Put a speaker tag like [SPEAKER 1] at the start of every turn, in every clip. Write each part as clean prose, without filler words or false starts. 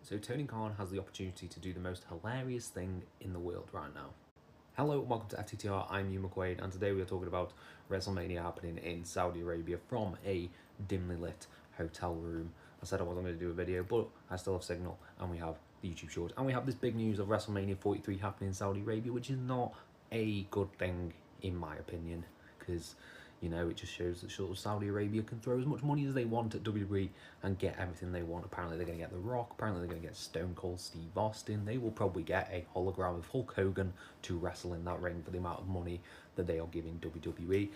[SPEAKER 1] So Tony Khan has the opportunity to do the most hilarious thing in the world right now. Hello and welcome to FTTR, I'm Hugh McQuaid, and today we are talking about WrestleMania happening in Saudi Arabia from a dimly lit hotel room. I said I wasn't going to do a video, but I still have signal, and we have the YouTube shorts, and we have this big news of WrestleMania 43 happening in Saudi Arabia, which is not a good thing in my opinion, because you know, it just shows that sort of Saudi Arabia can throw as much money as they want at WWE and get everything they want. Apparently they're going to get The Rock, apparently they're going to get Stone Cold Steve Austin. They will probably get a hologram of Hulk Hogan to wrestle in that ring for the amount of money that they are giving WWE.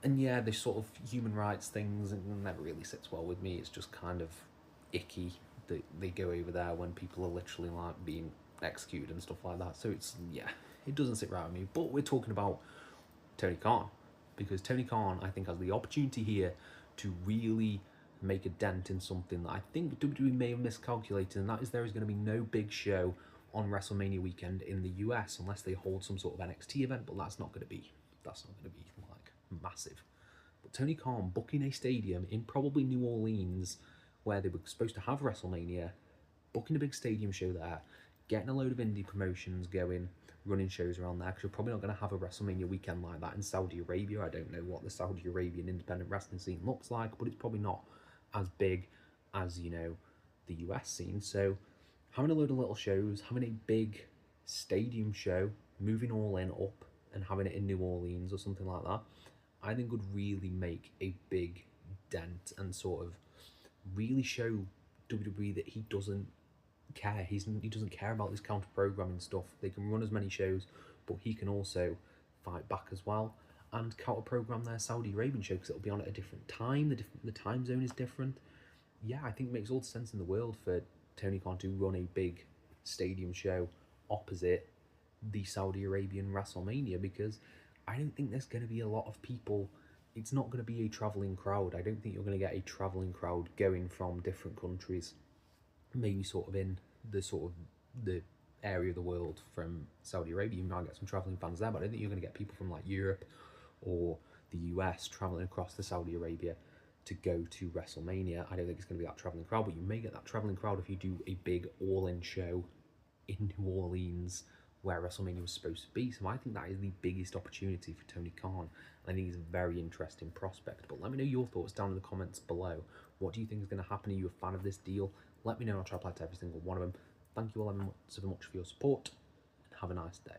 [SPEAKER 1] And yeah, this sort of human rights things never really sits well with me. It's just kind of icky that they go over there when people are literally like being executed and stuff like that. So it's, yeah, it doesn't sit right with me. But we're talking about Tony Khan, because Tony Khan, I think, has the opportunity here to really make a dent in something that I think WWE may have miscalculated, and that is there is going to be no big show on WrestleMania weekend in the US unless they hold some sort of NXT event, but that's not going to be like massive. But Tony Khan booking a stadium in probably New Orleans where they were supposed to have WrestleMania, booking a big stadium show there, getting a load of indie promotions going, running shows around there, because you're probably not going to have a WrestleMania weekend like that in Saudi Arabia. I don't know what the Saudi Arabian independent wrestling scene looks like, but it's probably not as big as, you know, the US scene. So having a load of little shows, having a big stadium show, moving all in up and having it in New Orleans or something like that, I think would really make a big dent and sort of really show WWE that he doesn't care. He doesn't care about this counter programming stuff. They can run as many shows, but he can also fight back as well and counter program their Saudi Arabian show because it'll be on at a different time. The time zone is different. Yeah, I think it makes all the sense in the world for Tony Khan to run a big stadium show opposite the Saudi Arabian WrestleMania, because I don't think there's going to be a lot of people. It's not going to be a traveling crowd. I don't think you're going to get a traveling crowd going from different countries, maybe sort of in the area of the world from Saudi Arabia. You might get some travelling fans there, but I don't think you're going to get people from like Europe or the US travelling across to Saudi Arabia to go to WrestleMania. I don't think it's going to be that travelling crowd, but you may get that travelling crowd if you do a big all-in show in New Orleans where WrestleMania was supposed to be. So I think that is the biggest opportunity for Tony Khan. I think he's a very interesting prospect. But let me know your thoughts down in the comments below. What do you think is going to happen? Are you a fan of this deal? Let me know and I'll try to apply to every single one of them. Thank you all so much for your support and have a nice day.